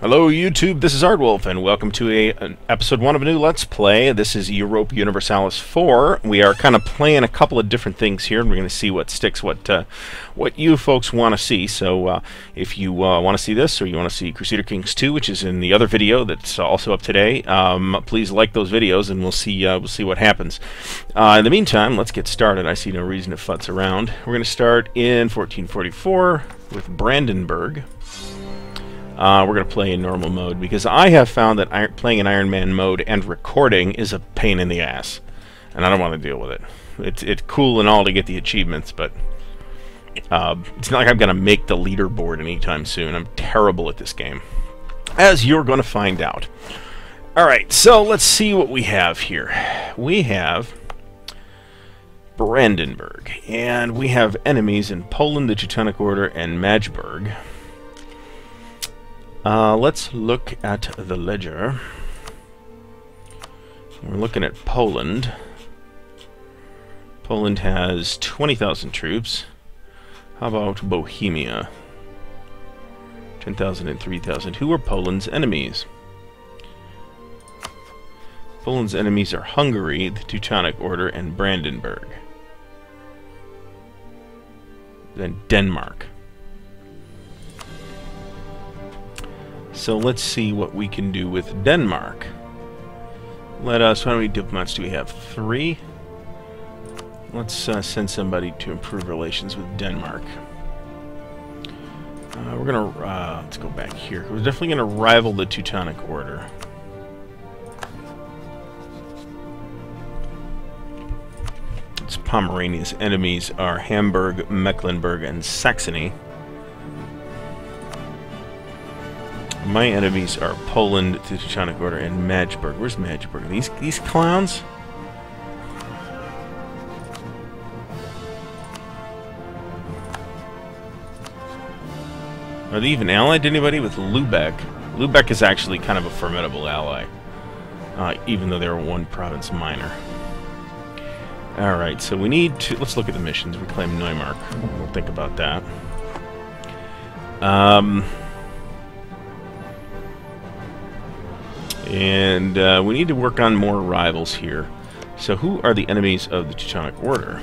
Hello YouTube, this is Ardwulf, and welcome to an episode 1 of a new Let's Play. This is Europa Universalis 4. We are kind of playing a couple of different things here, and we're going to see what sticks, what you folks want to see. So if you want to see this, or you want to see Crusader Kings 2, which is in the other video that's also up today, please like those videos, and we'll see what happens. In the meantime, let's get started. I see no reason to futz around. We're going to start in 1444 with Brandenburg. We're going to play in normal mode, because I have found that playing in Iron Man mode and recording is a pain in the ass, and I don't want to deal with it. It's cool and all to get the achievements, but it's not like I'm going to make the leaderboard anytime soon. I'm terrible at this game, as you're going to find out. Alright, so let's see what we have here. We have Brandenburg, and we have enemies in Poland, the Teutonic Order, and Magdeburg. Let's look at the ledger. We're looking at Poland. Poland has 20,000 troops. How about Bohemia? 10,000 and 3,000. Who are Poland's enemies? Poland's enemies are Hungary, the Teutonic Order, and Brandenburg. Then Denmark. So let's see what we can do with Denmark. How many diplomats do we have? 3? Let's send somebody to improve relations with Denmark. We're gonna let's go back here. We're definitely gonna rival the Teutonic Order. It's Pomerania's enemies are Hamburg, Mecklenburg, and Saxony. My enemies are Poland, the Teutonic Order, and Magdeburg. Where's Magdeburg? These clowns? Are they even allied to anybody with Lubeck? Lubeck is actually kind of a formidable ally, even though they're one province minor. Alright, so we need to... Let's look at the missions. Reclaim Neumark. We'll think about that. And we need to work on more rivals here. So who are the enemies of the Teutonic Order?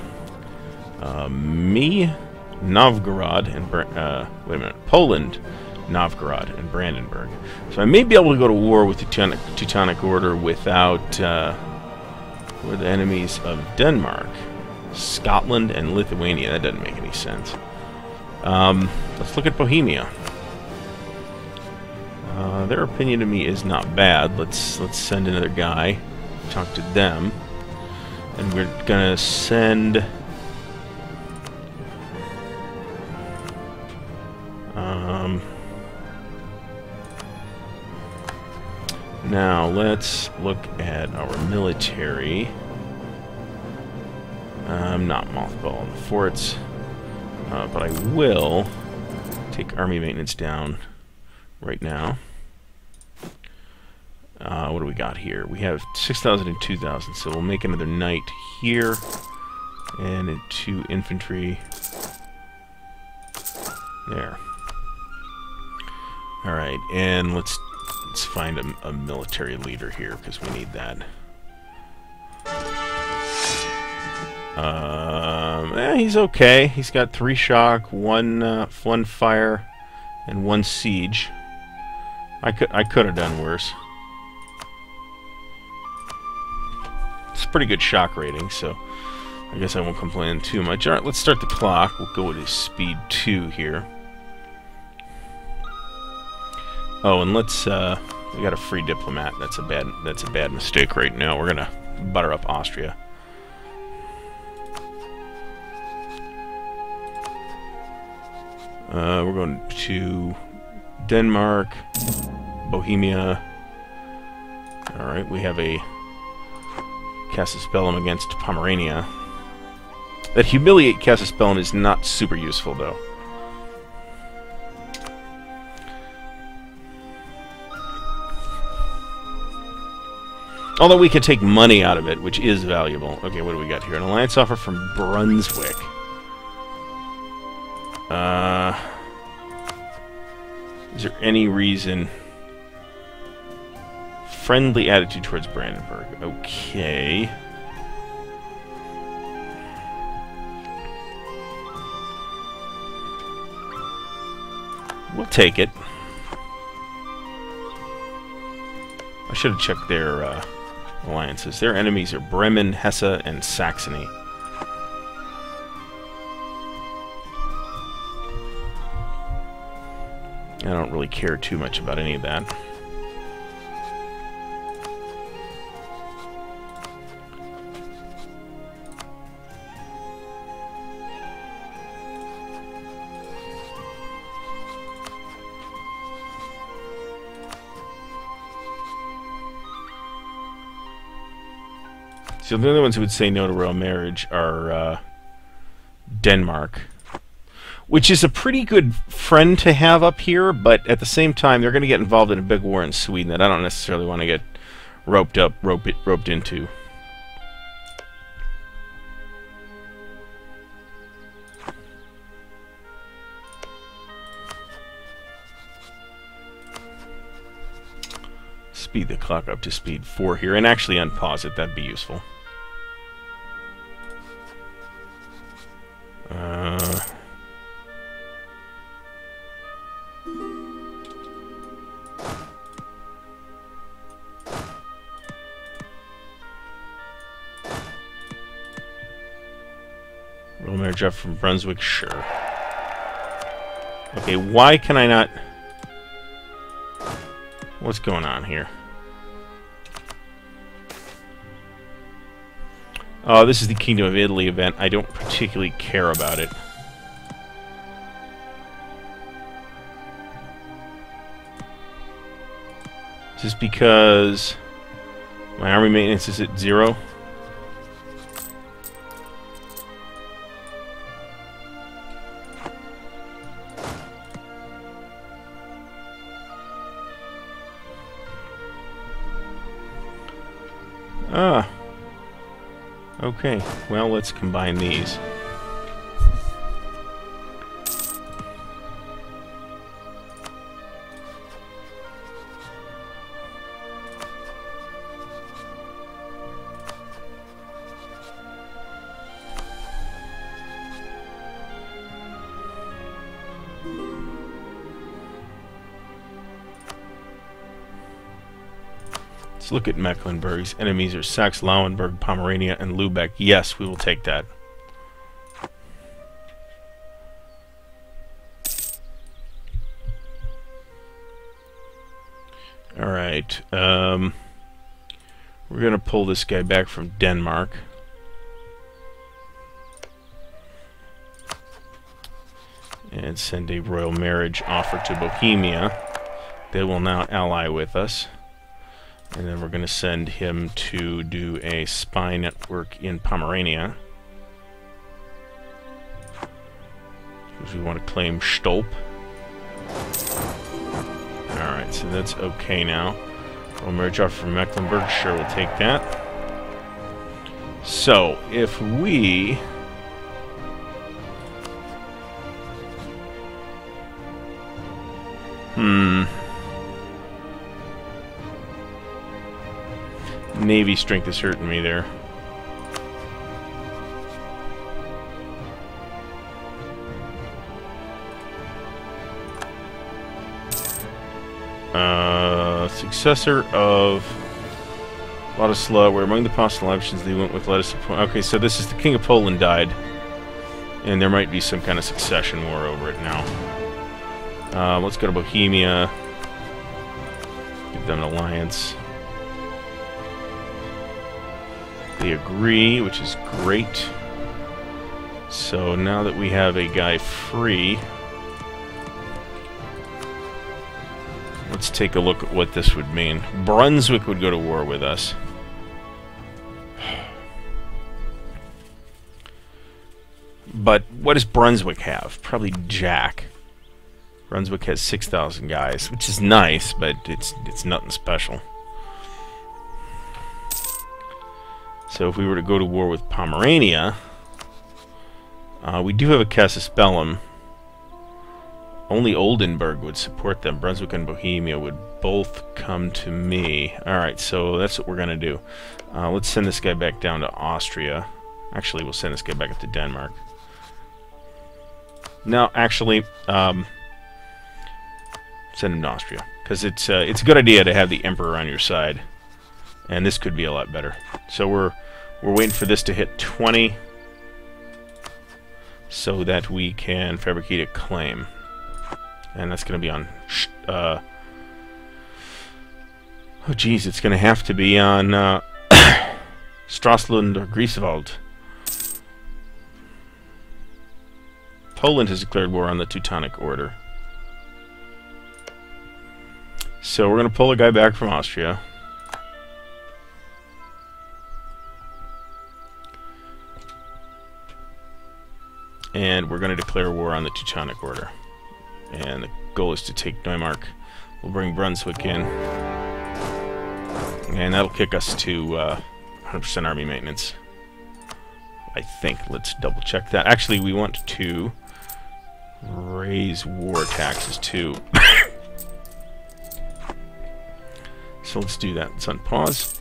Me, Novgorod, and wait a minute, Poland, Novgorod, and Brandenburg. So I may be able to go to war with the Teutonic Order without we're the enemies of Denmark, Scotland, and Lithuania. That doesn't make any sense. Let's look at Bohemia. Their opinion of me is not bad. Let's send another guy, talk to them, and we're gonna send. Now let's look at our military. I'm not mothballing the forts, but I will take army maintenance down right now. What do we got here? We have 6,000 and 2,000, so we'll make another knight here, and 2 infantry there. Alright, and let's find a military leader here, because we need that. He's okay. He's got 3 shock, 1 fire, and 1 siege. I could have done worse. It's a pretty good shock rating, so I guess I won't complain too much. Alright, let's start the clock. We'll go with his speed 2 here. Oh, and let's we got a free diplomat. That's a bad mistake right now. We're gonna butter up Austria. We're going to Denmark, Bohemia. Alright, we have a Casus Bellum against Pomerania. That humiliate Casus Bellum is not super useful, though. Although we could take money out of it, which is valuable. Okay, what do we got here? An alliance offer from Brunswick. Is there any reason friendly attitude towards Brandenburg. Okay. We'll take it. I should have checked their alliances. Their enemies are Bremen, Hesse, and Saxony. I don't really care too much about any of that. So the only ones who would say no to royal marriage are Denmark, which is a pretty good friend to have up here, but at the same time, they're going to get involved in a big war in Sweden that I don't necessarily want to get roped into. Speed the clock up to speed 4 here, and actually unpause it. That'd be useful. Royal marriage up from Brunswick, sure. Okay, why can I not... What's going on here? Oh, this is the Kingdom of Italy event. I don't particularly care about it. Just because my army maintenance is at 0. Ah. Okay, well, let's combine these. Let's look at Mecklenburg's enemies are Saxe, Lauenburg, Pomerania, and Lübeck. Yes, we will take that. Alright, we're going to pull this guy back from Denmark. And send a royal marriage offer to Bohemia. They will now ally with us. And then we're going to send him to do a spy network in Pomerania. Because we want to claim Stolp. Alright, so that's okay now. Royal marriage offer from Mecklenburg. Sure, we'll take that. So, if we... Navy strength is hurting me there. Successor of Władysław, where among the possible options they went with Władysław. Okay, so this is the King of Poland died. And there might be some kind of succession war over it now. Let's go to Bohemia. Give them an alliance. They agree, which is great. So now that we have a guy free, let's take a look at what this would mean. Brunswick would go to war with us. But what does Brunswick have? Probably jack. Brunswick has 6,000 guys, which is nice, but it's nothing special. So if we were to go to war with Pomerania, we do have a casus bellum Only Oldenburg would support them. Brunswick and Bohemia would both come to me. Alright, so that's what we're going to do. Let's send this guy back down to Austria. Actually, we'll send this guy back up to Denmark. No, actually, send him to Austria. Because it's a good idea to have the Emperor on your side. And this could be a lot better. So we're waiting for this to hit 20 so that we can fabricate a claim. And that's going to be on... oh, geez, it's going to have to be on Stralsund or Griefswald. Poland has declared war on the Teutonic Order. So we're going to pull a guy back from Austria. And we're going to declare war on the Teutonic Order. And the goal is to take Neumark. We'll bring Brunswick in. And that'll kick us to 100% army maintenance. I think. Let's double check that. Actually, we want to raise war taxes too. So let's do that. Let's unpause.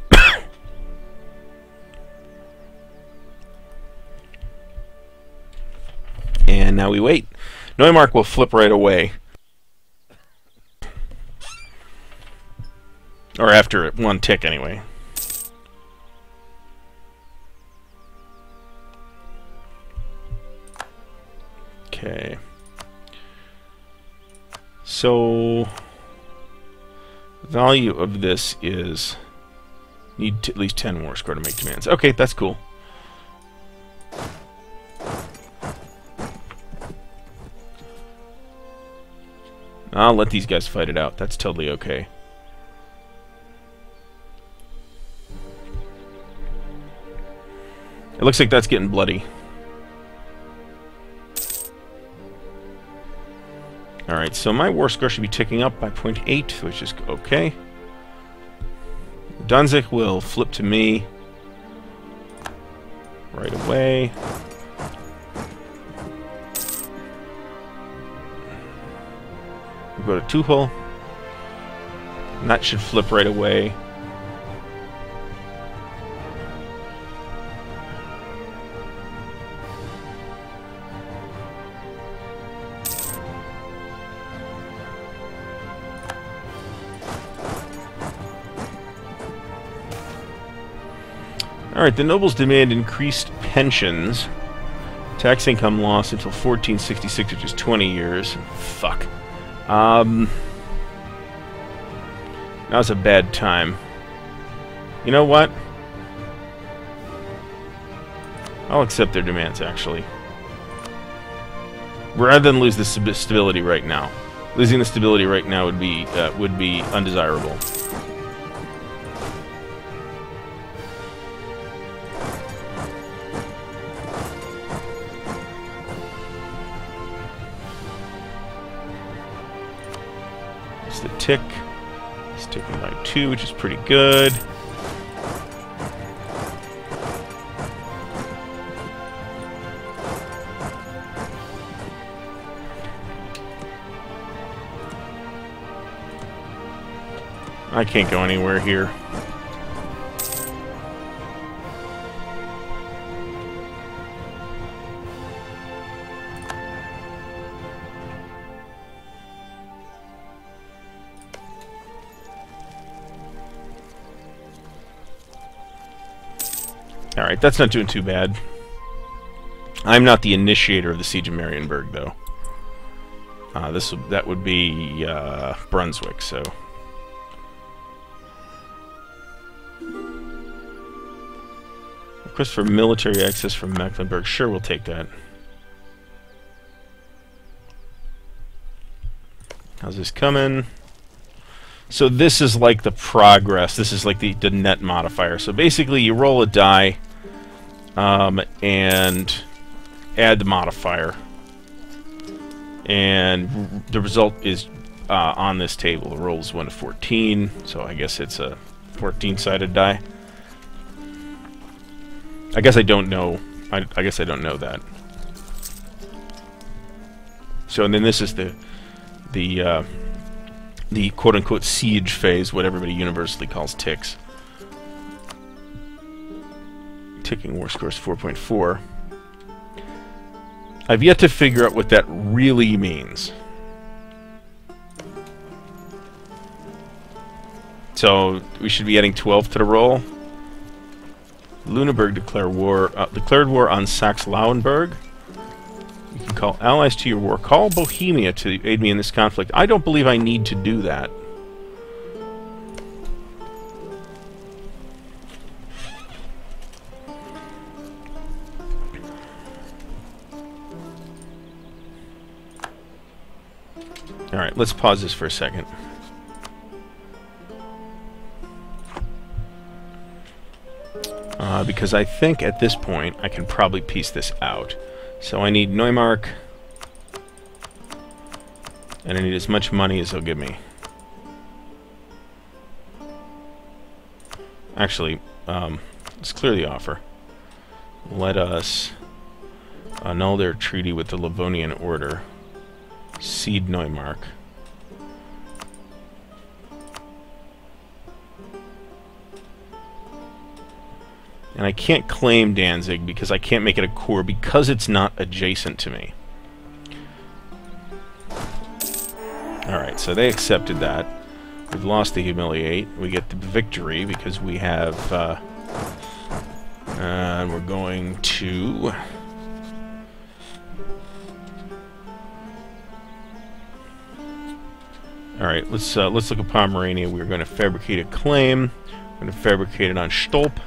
And now we wait. Neumark will flip right away. Or after one tick, anyway. Okay. So, value of this is need at least 10 war score to make demands. Okay, that's cool. I'll let these guys fight it out. That's totally okay. It looks like that's getting bloody. Alright, so my war score should be ticking up by 0.8, which is okay. Danzig will flip to me right away. We'll go to Tuchel. And that should flip right away. Alright, the nobles demand increased pensions. Tax income loss until 1466, which is 20 years. Fuck. Now's a bad time. You know what? I'll accept their demands, actually. Rather than lose the stability right now. Losing the stability right now would be undesirable. The tick. It's ticking by 2, which is pretty good. I can't go anywhere here. Alright, that's not doing too bad. I'm not the initiator of the Siege of Marienburg, though. That would be Brunswick, so... Request for military access from Mecklenburg. Sure, we'll take that. How's this coming? So this is like the progress. This is like the net modifier. So basically you roll a die and add the modifier. And the result is on this table. The roll is 1 to 14. So I guess it's a 14-sided die. I guess I don't know. I guess I don't know that. So and then this is the the quote-unquote siege phase, what everybody universally calls ticks. Ticking war score is 4.4. I've yet to figure out what that really means. So we should be adding 12 to the roll. Lüneburg declared war on Saxe-Lauenburg. You can call allies to your war. Call Bohemia to aid me in this conflict. I don't believe I need to do that. Alright, let's pause this for a second. Because I think at this point I can probably piece this out. So I need Neumark, and I need as much money as they'll give me. Actually, let's clear the offer. Let us annul their treaty with the Livonian Order. Cede Neumark. And I can't claim Danzig because I can't make it a core because it's not adjacent to me. Alright, so they accepted that. We've lost the humiliate. We get the victory because we have... we're going to... Alright, let's look at Pomerania. We're going to fabricate a claim. We're going to fabricate it on Stolp.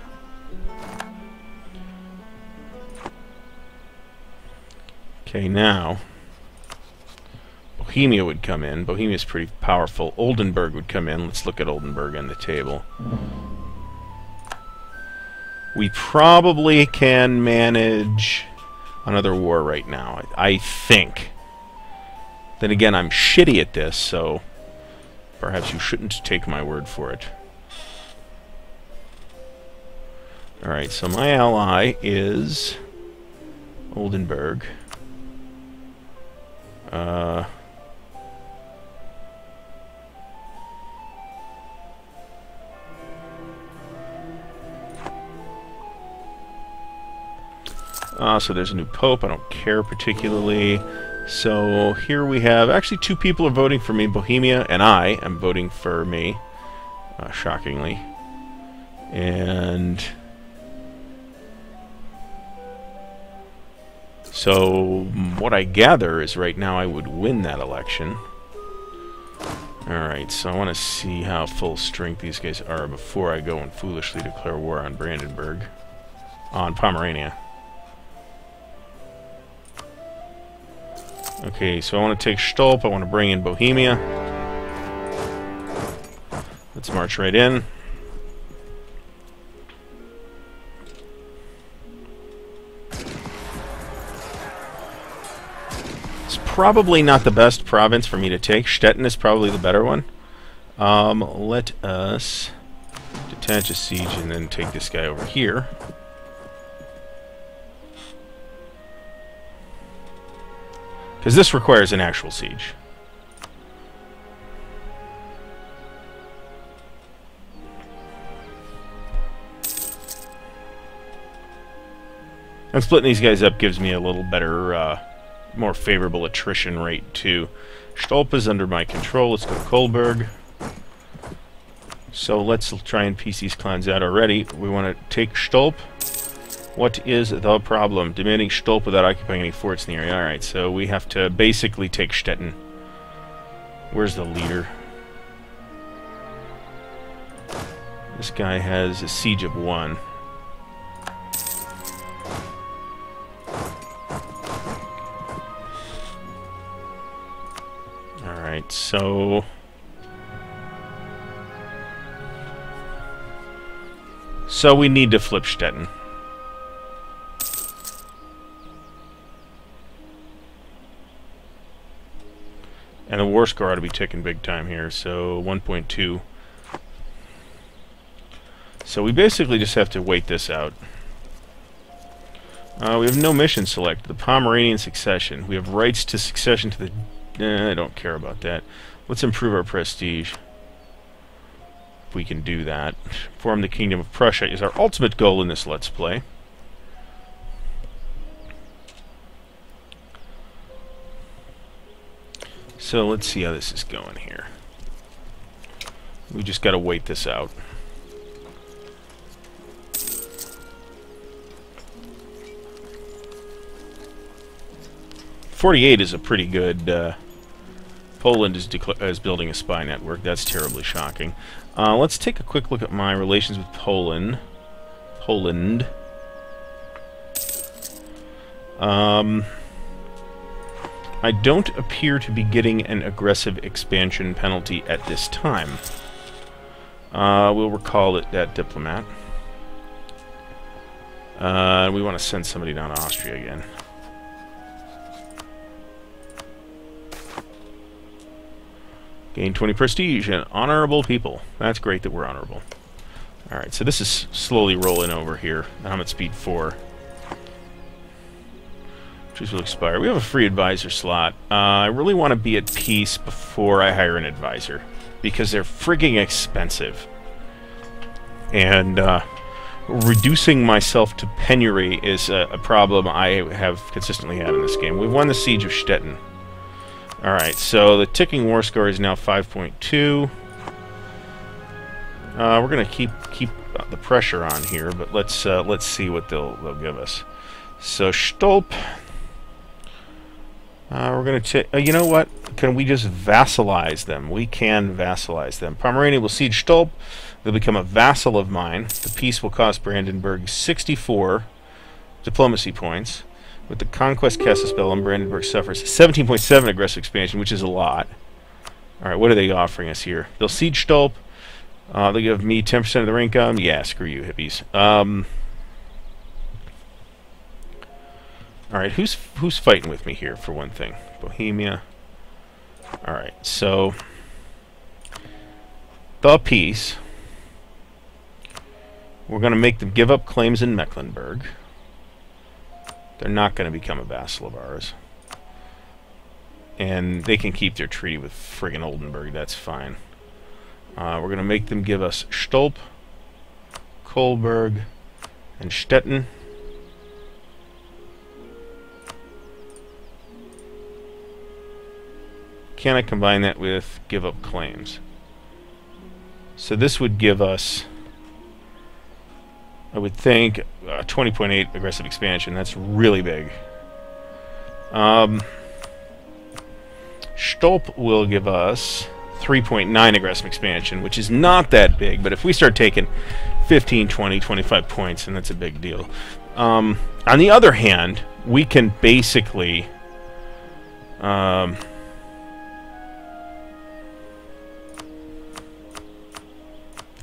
Okay, now Bohemia would come in. Bohemia's pretty powerful. Oldenburg would come in. Let's look at Oldenburg on the table. We probably can manage another war right now, I think. Then again, I'm shitty at this, so perhaps you shouldn't take my word for it. Alright, so my ally is Oldenburg. So there's a new pope. I don't care particularly. So here we have... Actually, two people are voting for me. Bohemia and I am voting for me. Shockingly. And... So, what I gather is right now I would win that election. Alright, so I want to see how full strength these guys are before I go and foolishly declare war on Brandenburg. On Pomerania. Okay, so I want to take Stolp, I want to bring in Bohemia. Let's march right in. Probably not the best province for me to take. Stettin is probably the better one. Let us detach a siege and then take this guy over here. Because this requires an actual siege. And splitting these guys up gives me a little better... more favorable attrition rate too. Stolp is under my control. Let's go to Kolberg. So let's try and piece these clans out already. We want to take Stolp. What is the problem? Demanding Stolp without occupying any forts in the area. Alright, so we have to basically take Stettin. Where's the leader? This guy has a siege of 1. Alright, so we need to flip Stettin. And the war score ought to be ticking big time here, so 1.2. So we basically just have to wait this out. We have no mission select. The Pomeranian succession. We have rights to succession to the I don't care about that. Let's improve our prestige. If we can do that. Form the Kingdom of Prussia is our ultimate goal in this Let's Play. So let's see how this is going here. We just got to wait this out. .48 is a pretty good. Poland is building a spy network. That's terribly shocking. Let's take a quick look at my relations with Poland. I don't appear to be getting an aggressive expansion penalty at this time. We'll recall that diplomat. We want to send somebody down to Austria again. Gain 20 prestige and honorable people. That's great that we're honorable. Alright, so this is slowly rolling over here. I'm at speed 4. Truce will expire. We have a free advisor slot. I really want to be at peace before I hire an advisor, because they're frigging expensive. And reducing myself to penury is a problem I have consistently had in this game. We've won the Siege of Stettin. Alright, so the ticking war score is now 5.2. We're going to keep the pressure on here, but let's see what they'll give us. So Stolp, we're going to you know what? Can we just vassalize them? We can vassalize them. Pomerania will siege Stolp. They'll become a vassal of mine. The peace will cost Brandenburg 64 diplomacy points. With the Conquest Casusbellum, Brandenburg suffers 17.7 aggressive expansion, which is a lot. Alright, what are they offering us here? They'll siege Stolp. They'll give me 10% of their income. Yeah, screw you, hippies. Alright, who's fighting with me here, for one thing? Bohemia. Alright, so the peace. We're going to make them give up claims in Mecklenburg. They're not going to become a vassal of ours. And they can keep their treaty with friggin' Oldenburg, that's fine. We're going to make them give us Stolp, Kolberg, and Stettin. Can I combine that with give up claims? So this would give us, I would think, 20.8 aggressive expansion. That's really big. Stolp will give us 3.9 aggressive expansion, which is not that big, but if we start taking 15, 20, 25 points, then that's a big deal. On the other hand, we can basically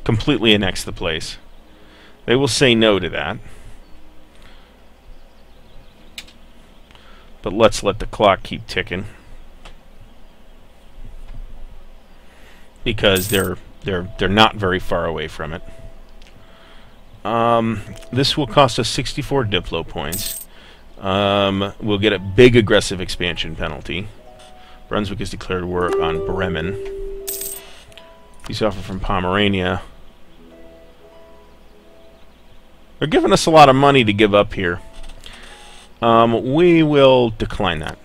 completely annex the place. They will say no to that. But let's let the clock keep ticking, because they're not very far away from it. This will cost us 64 Diplo points. We'll get a big aggressive expansion penalty. Brunswick has declared war on Bremen. Peace offer from Pomerania. They're giving us a lot of money to give up here. We will decline that.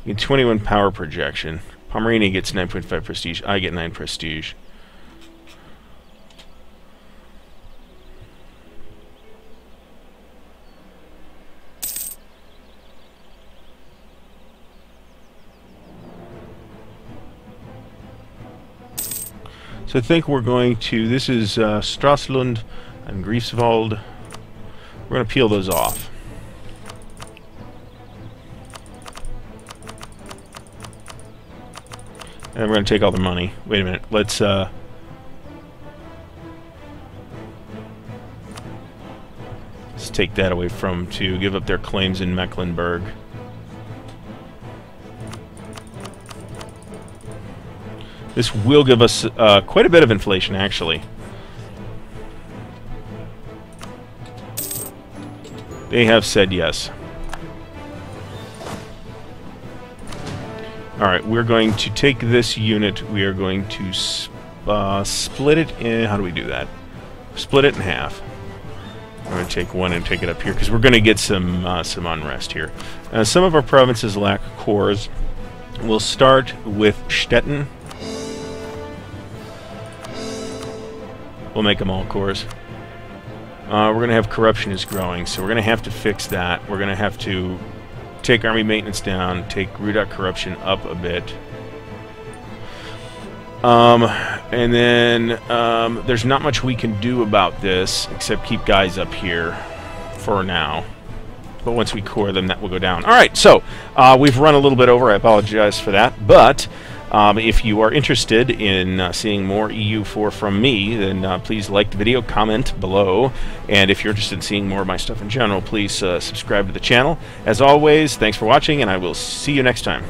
We get 21 power projection. Pomerania gets 9.5 prestige. I get 9 prestige. So I think we're going to, this is Stralsund and Greifswald. We're going to peel those off. And we're going to take all the money. Wait a minute. Let's take that away from to give up their claims in Mecklenburg. This will give us quite a bit of inflation, actually. They have said yes. Alright, we're going to take this unit. We are going to split it in... How do we do that? Split it in half. I'm going to take one and take it up here, because we're going to get some unrest here. Some of our provinces lack cores. We'll start with Stettin. We'll make them all cores. We're going to have corruption is growing, so we're going to have to fix that. We're going to have to take army maintenance down, take root corruption up a bit. And then there's not much we can do about this except keep guys up here for now. But once we core them, that will go down. Alright, so we've run a little bit over. I apologize for that. But if you are interested in seeing more EU4 from me, then please like the video, comment below. And if you're interested in seeing more of my stuff in general, please subscribe to the channel. As always, thanks for watching, and I will see you next time.